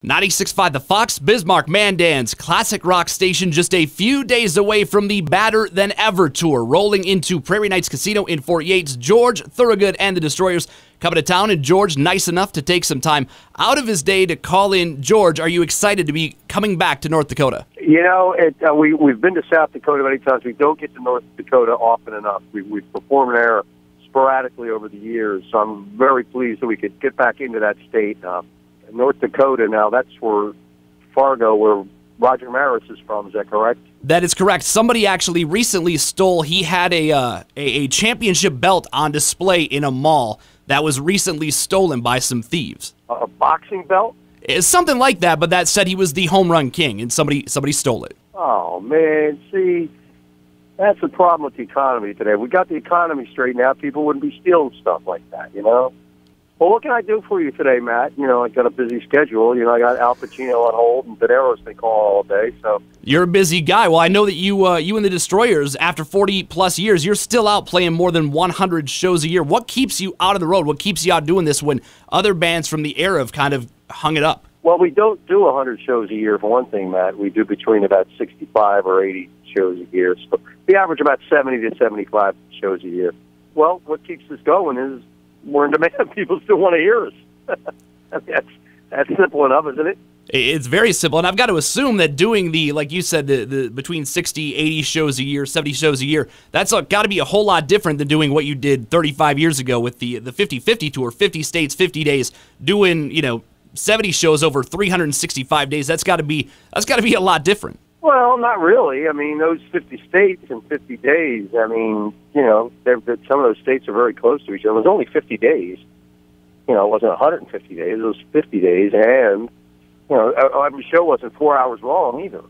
96.5 The Fox, Bismarck, Mandan's classic rock station, just a few days away from the Badder Than Ever tour, rolling into Prairie Knights Casino in Fort Yates. George Thorogood and the Destroyers coming to town, and George, nice enough to take some time out of his day to call in. George, are you excited to be coming back to North Dakota? You know, we've been to South Dakota many times. We don't get to North Dakota often enough. We've performed there sporadically over the years, so I'm very pleased that we could get back into that state. North Dakota, now that's where Fargo, where Roger Maris is from, is that correct? That is correct. Somebody actually recently stole, he had a championship belt on display in a mall that was recently stolen by some thieves. A boxing belt? It's something like that, but that said he was the home run king, and somebody stole it. Oh, man, see, that's the problem with the economy today. If we got the economy straightened out, people wouldn't be stealing stuff like that, you know? Well, what can I do for you today, Matt? You know, I got a busy schedule. You know, I got Al Pacino on hold and Baderos they call all day. So you're a busy guy. Well, I know that you and the Destroyers, after 40-plus years, you're still out playing more than 100 shows a year. What keeps you out of the road? What keeps you out doing this when other bands from the era have kind of hung it up? Well, we don't do 100 shows a year, for one thing, Matt. We do between about 65 or 80 shows a year. So we average about 70 to 75 shows a year. Well, what keeps us going is we're in demand. People still want to hear us. I mean, that's simple enough, isn't it? It's very simple, and I've got to assume that doing the, like you said, the between 60, 80 shows a year, 70 shows a year, that's got to be a whole lot different than doing what you did 35 years ago with the 50-50 tour, 50 states, 50 days, doing, 70 shows over 365 days. That's got to be a lot different. Well, not really. I mean, those 50 states in 50 days, I mean, some of those states are very close to each other. It was only 50 days. It wasn't 150 days. It was 50 days, and, every show wasn't 4 hours long either,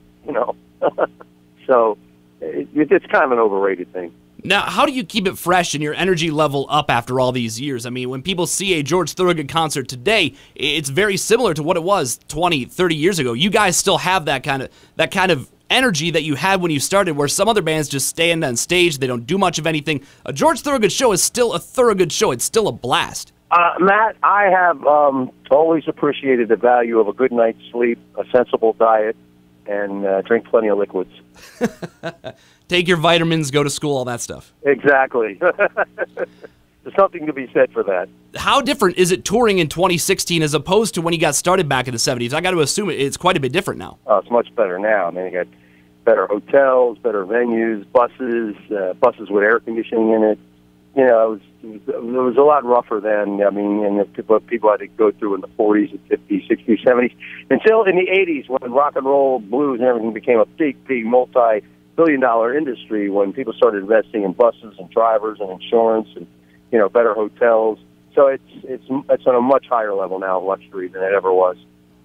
So it's kind of an overrated thing. Now, how do you keep it fresh and your energy level up after all these years? I mean, when people see a George Thorogood concert today, it's very similar to what it was 20, 30 years ago. You guys still have that kind of energy that you had when you started, where some other bands just stand on stage, they don't do much of anything. A George Thorogood show is still a Thorogood show. It's still a blast. Matt, I have always appreciated the value of a good night's sleep, a sensible diet, and drink plenty of liquids. Take your vitamins, go to school, all that stuff. Exactly. There's something to be said for that. How different is it touring in 2016 as opposed to when you got started back in the 70s? I got to assume it's quite a bit different now. Oh, it's much better now. I mean, you got better hotels, better venues, buses with air conditioning in it. It was a lot rougher then. I mean, and people had to go through in the 40s and 50s, 60s, 70s, until in the 80s when rock and roll, blues, and everything became a big multi-billion-dollar industry, when people started investing in buses and drivers and insurance and better hotels. So it's on a much higher level now of luxury than it ever was.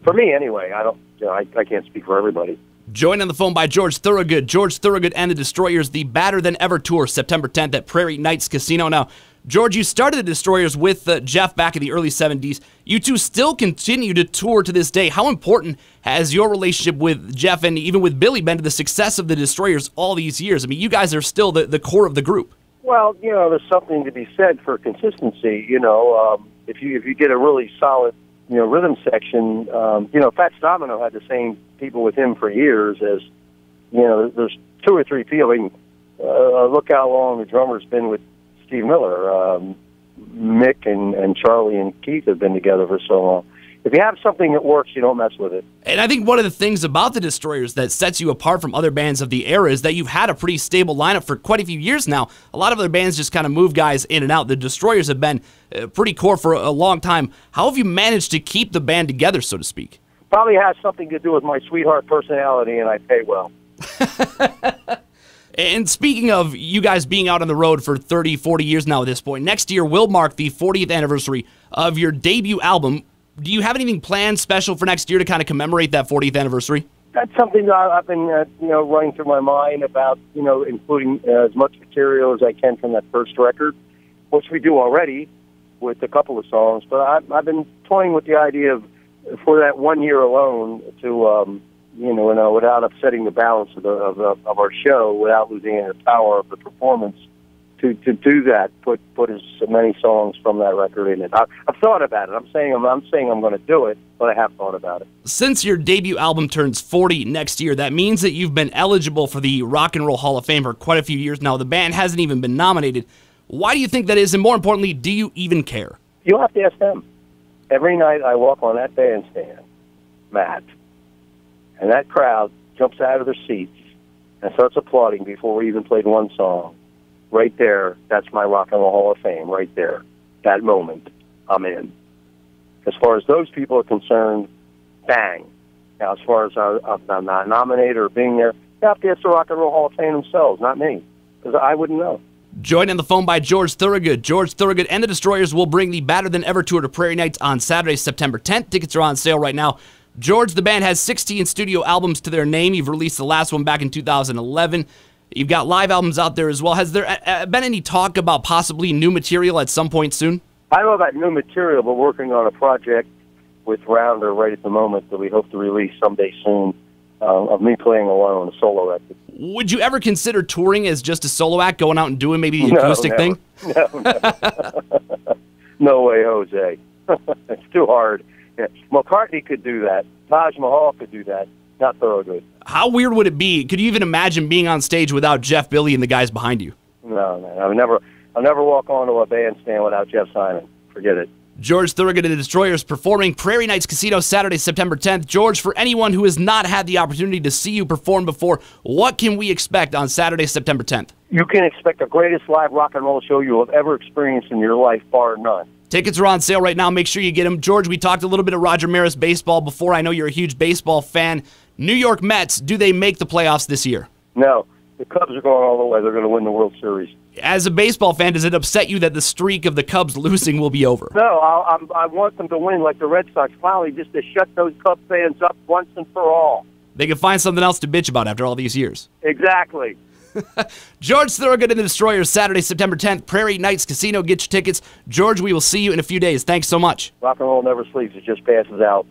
For me, anyway. I can't speak for everybody. Joined on the phone by George Thorogood. George Thorogood and the Destroyers, the Badder Than Ever tour, September 10th at Prairie Knights Casino. Now, George, you started the Destroyers with Jeff back in the early 70s. You two still continue to tour to this day. How important has your relationship with Jeff and even with Billy been to the success of the Destroyers all these years? I mean, you guys are still the core of the group. Well, there's something to be said for consistency. If you get a really solid rhythm section, Fats Domino had the same people with him for years as, there's two or three people. I mean, look how long the drummer's been with Steve Miller. Mick and Charlie and Keith have been together for so long. If you have something that works, you don't mess with it. And I think one of the things about the Destroyers that sets you apart from other bands of the era is that you've had a pretty stable lineup for quite a few years now. A lot of other bands just kind of move guys in and out. The Destroyers have been pretty core for a long time. How have you managed to keep the band together, so to speak? Probably has something to do with my sweetheart personality, and I pay well. And speaking of you guys being out on the road for 30, 40 years now at this point, next year will mark the 40th anniversary of your debut album. Do you have anything planned special for next year to kind of commemorate that 40th anniversary? That's something that I've been, running through my mind about, including as much material as I can from that first record, which we do already with a couple of songs. But I've been toying with the idea of, for that 1 year alone, to, without upsetting the balance of our show, without losing any of the power of the performance, to do that, put as many songs from that record in it. I've thought about it. I'm saying I'm going to do it, but I have thought about it. Since your debut album turns 40 next year, that means that you've been eligible for the Rock and Roll Hall of Fame for quite a few years now. The band hasn't even been nominated. Why do you think that is? And more importantly, do you even care? You'll have to ask them. Every night I walk on that bandstand, Matt, and that crowd jumps out of their seats and starts applauding before we even played one song. Right there, that's my Rock and Roll Hall of Fame, right there. That moment, I'm in. As far as those people are concerned, bang. Now, as far as I'm not nominated or being there, you have to ask the Rock and Roll Hall of Fame themselves, not me, because I wouldn't know. Joined on the phone by George Thorogood. George Thorogood and the Destroyers will bring the Badder Than Ever tour to Prairie Knights on Saturday, September 10th. Tickets are on sale right now. George, the band has 16 studio albums to their name. You've released the last one back in 2011. You've got live albums out there as well. Has there been any talk about possibly new material at some point soon? I don't know about new material, but working on a project with Rounder right at the moment that we hope to release someday soon of me playing alone, a solo record. Would you ever consider touring as just a solo act, going out and doing maybe the acoustic thing? No. No way, Jose. It's too hard. Yeah. McCartney could do that. Taj Mahal could do that. Not Thorogood. How weird would it be? Could you even imagine being on stage without Jeff, Billy, and the guys behind you? No, man. I'll never walk onto a bandstand without Jeff Simon. Forget it. George Thorogood and the Destroyers performing Prairie Knights Casino Saturday, September 10th. George, for anyone who has not had the opportunity to see you perform before, what can we expect on Saturday, September 10th? You can expect the greatest live rock and roll show you will have ever experienced in your life, bar none. Tickets are on sale right now. Make sure you get them. George, we talked a little bit of Roger Maris baseball before. I know you're a huge baseball fan. New York Mets, do they make the playoffs this year? No. The Cubs are going all the way. They're going to win the World Series. As a baseball fan, does it upset you that the streak of the Cubs losing will be over? No, I want them to win like the Red Sox. Finally, just to shut those Cubs fans up once and for all. They can find something else to bitch about after all these years. Exactly. George Thorogood and the Destroyers, Saturday, September 10th, Prairie Knights Casino. Get your tickets. George, we will see you in a few days. Thanks so much. Rock and roll never sleeps. It just passes out.